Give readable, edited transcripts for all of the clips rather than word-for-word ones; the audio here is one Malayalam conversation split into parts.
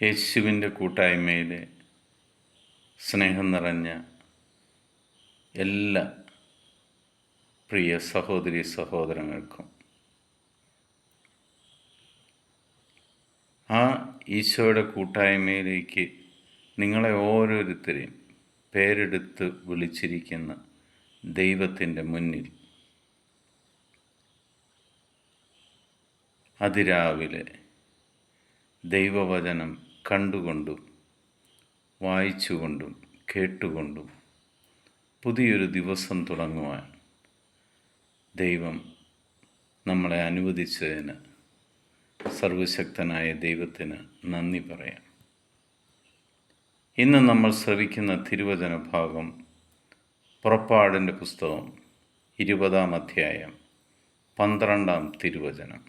യേശുവിൻ്റെ കൂട്ടായ്മയിലെ സ്നേഹം നിറഞ്ഞ എല്ലാ പ്രിയ സഹോദരി സഹോദരങ്ങൾക്കും ആ ഈശോയുടെ കൂട്ടായ്മയിലേക്ക് നിങ്ങളെ ഓരോരുത്തരെയും പേരെടുത്ത് വിളിച്ചിരിക്കുന്ന ദൈവത്തിൻ്റെ മുന്നിൽ അതിരാവിലെ ദൈവവചനം കണ്ടുകൊണ്ടും വായിച്ചുകൊണ്ടും കേട്ടുകൊണ്ടും പുതിയൊരു ദിവസം തുടങ്ങുവാൻ ദൈവം നമ്മളെ അനുവദിച്ചതിന് സർവശക്തനായ ദൈവത്തിന് നന്ദി പറയാം. ഇന്ന് നമ്മൾ ശ്രവിക്കുന്ന തിരുവചന ഭാഗം പുറപ്പാടിൻ്റെ പുസ്തകം 20-ാം അധ്യായം 12-ാം തിരുവചനം.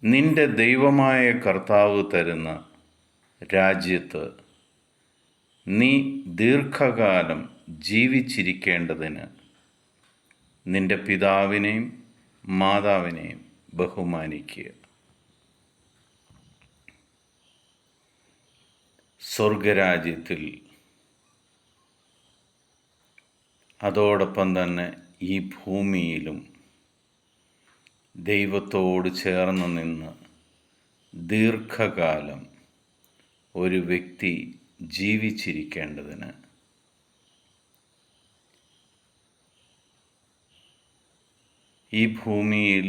നിന്റെ ദൈവമായ കർത്താവ് തരുന്ന രാജ്യത്ത് നീ ദീർഘകാലം ജീവിച്ചിരിക്കേണ്ടതിന് നിന്റെ പിതാവിനെയും മാതാവിനെയും ബഹുമാനിക്കുക. സ്വർഗരാജ്യത്തിൽ അതോടൊപ്പം തന്നെ ഈ ഭൂമിയിലും ദൈവത്തോട് ചേർന്ന് നിന്ന് ദീർഘകാലം ഒരു വ്യക്തി ജീവിച്ചിരിക്കേണ്ടതിന് ഈ ഭൂമിയിൽ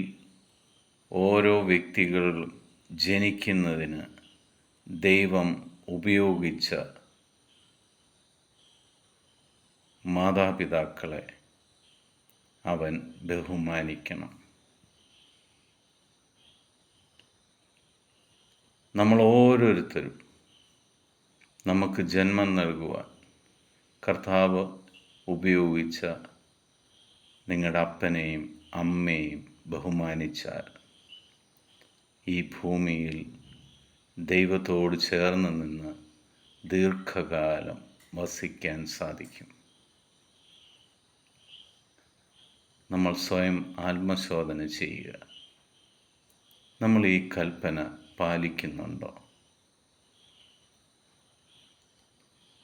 ഓരോ വ്യക്തികളും ജനിക്കുന്നതിന് ദൈവം ഉപയോഗിച്ച മാതാപിതാക്കളെ അവൻ ബഹുമാനിക്കണം. നമ്മൾ ഓരോരുത്തരും നമുക്ക് ജന്മം നൽകുവാൻ കർത്താവ് ഉപയോഗിച്ച നിങ്ങളുടെ അപ്പനെയും അമ്മയെയും ബഹുമാനിച്ചാൽ ഈ ഭൂമിയിൽ ദൈവത്തോട് ചേർന്ന് നിന്ന് ദീർഘകാലം വസിക്കാൻ സാധിക്കും. നമ്മൾ സ്വയം ആത്മശോധന ചെയ്യുക. നമ്മൾ ഈ കൽപ്പന പാലിക്കുന്നുണ്ടോ?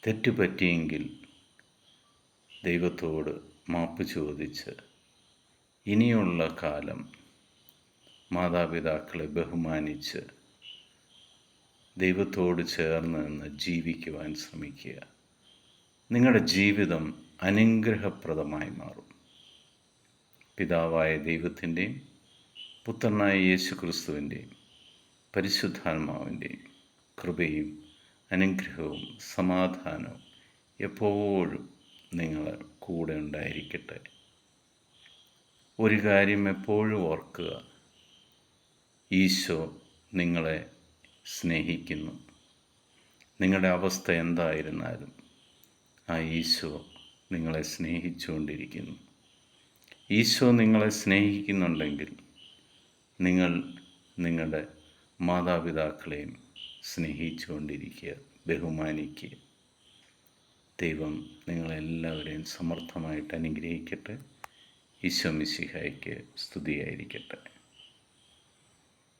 തെറ്റുപറ്റിയെങ്കിൽ ദൈവത്തോട് മാപ്പ് ചോദിച്ച് ഇനിയുള്ള കാലം മാതാപിതാക്കളെ ബഹുമാനിച്ച് ദൈവത്തോട് ചേർന്ന് നിന്ന് ജീവിക്കുവാൻ ശ്രമിക്കുക. നിങ്ങളുടെ ജീവിതം അനുഗ്രഹപ്രദമായി മാറും. പിതാവായ ദൈവത്തിൻ്റെയും പുത്രനായ യേശു ക്രിസ്തുവിൻ്റെയും പരിശുദ്ധാത്മാവിൻ്റെയും കൃപയും അനുഗ്രഹവും സമാധാനവും എപ്പോഴും നിങ്ങളെ കൂടെ ഉണ്ടായിരിക്കട്ടെ. ഒരു കാര്യം എപ്പോഴും ഓർക്കുക, ഈശോ നിങ്ങളെ സ്നേഹിക്കുന്നു. നിങ്ങളുടെ അവസ്ഥ എന്തായിരുന്നാലും ആ ഈശോ നിങ്ങളെ സ്നേഹിച്ചുകൊണ്ടിരിക്കുന്നു. ഈശോ നിങ്ങളെ സ്നേഹിക്കുന്നുണ്ടെങ്കിൽ നിങ്ങൾ നിങ്ങളുടെ മാതാപിതാക്കളെയും സ്നേഹിച്ചുകൊണ്ടിരിക്കുക, ബഹുമാനിക്കുക. ദൈവം നിങ്ങളെല്ലാവരെയും സമർത്ഥമായിട്ട് അനുഗ്രഹിക്കട്ടെ. ഈശോ മിശിഹായ്ക്ക് സ്തുതിയായിരിക്കട്ടെ.